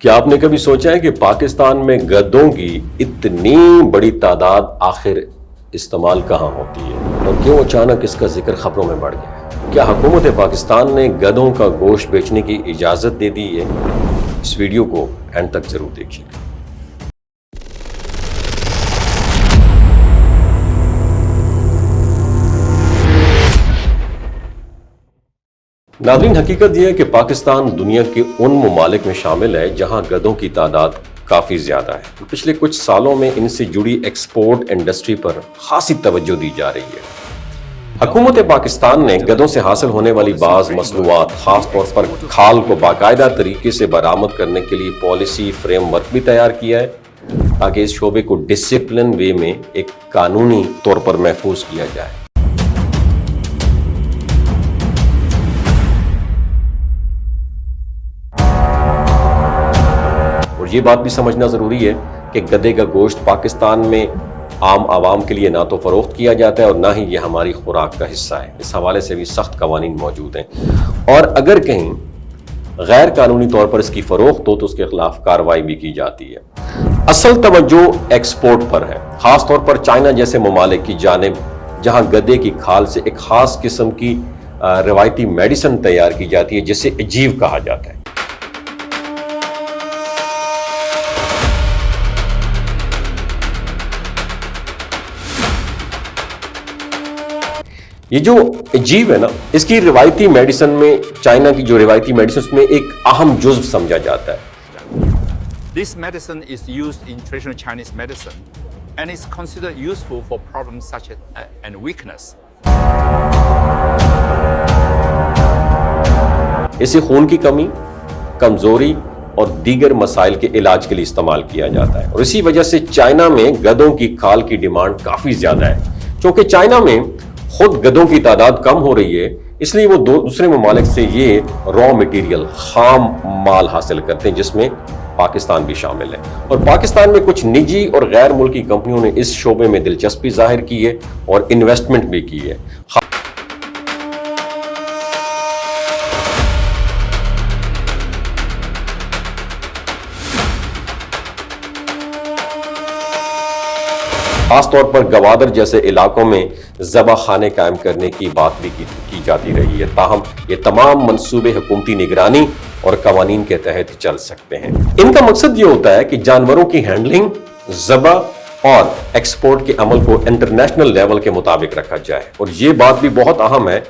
کیا آپ نے کبھی سوچا ہے کہ پاکستان میں گدوں کی اتنی بڑی تعداد آخر استعمال کہاں ہوتی ہے اور کیوں اچانک اس کا ذکر خبروں میں بڑھ گیا ہے؟ کیا حکومت پاکستان نے گدوں کا گوشت بیچنے کی اجازت دے دی ہے؟ اس ویڈیو کو اینڈ تک ضرور دیکھیے گا۔ ناظرین، حقیقت یہ ہے کہ پاکستان دنیا کے ان ممالک میں شامل ہے جہاں گدوں کی تعداد کافی زیادہ ہے۔ پچھلے کچھ سالوں میں ان سے جڑی ایکسپورٹ انڈسٹری پر خاصی توجہ دی جا رہی ہے۔ حکومت پاکستان نے گدوں سے حاصل ہونے والی بعض مصنوعات، خاص طور پر کھال کو باقاعدہ طریقے سے برآمد کرنے کے لیے پالیسی فریم ورک بھی تیار کیا ہے تاکہ اس شعبے کو ڈسپلن وے میں ایک قانونی طور پر محفوظ کیا جائے۔ یہ بات بھی سمجھنا ضروری ہے کہ گدے کا گوشت پاکستان میں عام عوام کے لیے نہ تو فروخت کیا جاتا ہے اور نہ ہی یہ ہماری خوراک کا حصہ ہے۔ اس حوالے سے بھی سخت قوانین موجود ہیں، اور اگر کہیں غیر قانونی طور پر اس کی فروخت ہو تو اس کے خلاف کارروائی بھی کی جاتی ہے۔ اصل توجہ ایکسپورٹ پر ہے، خاص طور پر چائنا جیسے ممالک کی جانب، جہاں گدے کی کھال سے ایک خاص قسم کی روایتی میڈیسن تیار کی جاتی ہے جسے عجیو کہا جاتا ہے۔ یہ جو عجیب ہے نا، اس کی روایتی میڈیسن میں، چائنا کی جو روایتی میڈیسن، اس میں ایک اہم جزو سمجھا جاتا ہے۔ This medicine is used in traditional Chinese medicine and is considered useful for problems such as weakness. اسے خون کی کمی، کمزوری اور دیگر مسائل کے علاج کے لیے استعمال کیا جاتا ہے، اور اسی وجہ سے چائنا میں گدوں کی کھال کی ڈیمانڈ کافی زیادہ ہے۔ چونکہ چائنا میں خود گدوں کی تعداد کم ہو رہی ہے، اس لیے وہ دوسرے ممالک سے یہ را مٹیریل، خام مال حاصل کرتے ہیں، جس میں پاکستان بھی شامل ہے۔ اور پاکستان میں کچھ نجی اور غیر ملکی کمپنیوں نے اس شعبے میں دلچسپی ظاہر کی ہے اور انویسٹمنٹ بھی کی ہے۔ خاص طور پر گوادر جیسے علاقوں میں ذبح خانے قائم کرنے کی بات بھی کی جاتی رہی ہے، تاہم یہ تمام منصوبے حکومتی نگرانی اور قوانین کے تحت چل سکتے ہیں۔ ان کا مقصد یہ ہوتا ہے کہ جانوروں کی ہینڈلنگ، ذبح اور ایکسپورٹ کے عمل کو انٹرنیشنل لیول کے مطابق رکھا جائے، اور یہ بات بھی بہت اہم ہے،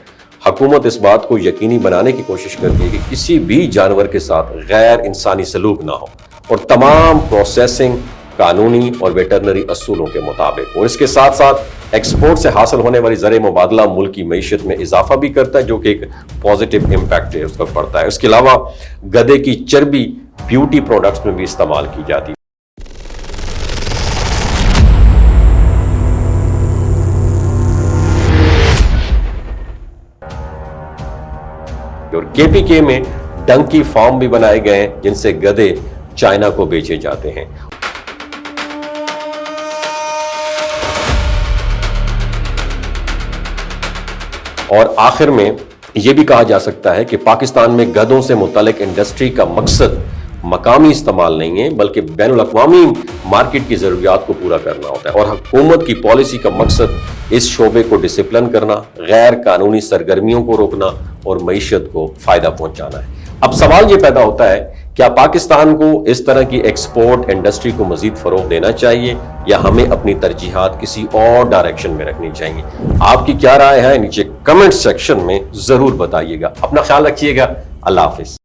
حکومت اس بات کو یقینی بنانے کی کوشش کرتی ہے کہ کسی بھی جانور کے ساتھ غیر انسانی سلوک نہ ہو، اور تمام پروسیسنگ قانونی اور ویٹرنری اصولوں کے مطابق۔ اور اس کے ساتھ ساتھ ایکسپورٹ سے حاصل ہونے والی زرعی مبادلہ ملک کی معیشت میں اضافہ بھی کرتا ہے، جو کہ ایک پازیٹیو امپیکٹ اس پر پڑتا ہے۔ اس کے علاوہ گدے کی چربی بیوٹی پروڈکٹس میں بھی استعمال کی جاتی ہے۔ اور KPK میں ڈنکی فارم بھی بنائے گئے ہیں جن سے گدے چائنا کو بیچے جاتے ہیں۔ اور آخر میں یہ بھی کہا جا سکتا ہے کہ پاکستان میں گدوں سے متعلق انڈسٹری کا مقصد مقامی استعمال نہیں ہے، بلکہ بین الاقوامی مارکیٹ کی ضروریات کو پورا کرنا ہوتا ہے، اور حکومت کی پالیسی کا مقصد اس شعبے کو ڈسپلن کرنا، غیر قانونی سرگرمیوں کو روکنا اور معیشت کو فائدہ پہنچانا ہے۔ اب سوال یہ پیدا ہوتا ہے، کیا پاکستان کو اس طرح کی ایکسپورٹ انڈسٹری کو مزید فروغ دینا چاہیے یا ہمیں اپنی ترجیحات کسی اور ڈائریکشن میں رکھنی چاہیے؟ آپ کی کیا رائے ہے؟ نیچے کمنٹ سیکشن میں ضرور بتائیے گا۔ اپنا خیال رکھیے گا۔ اللہ حافظ۔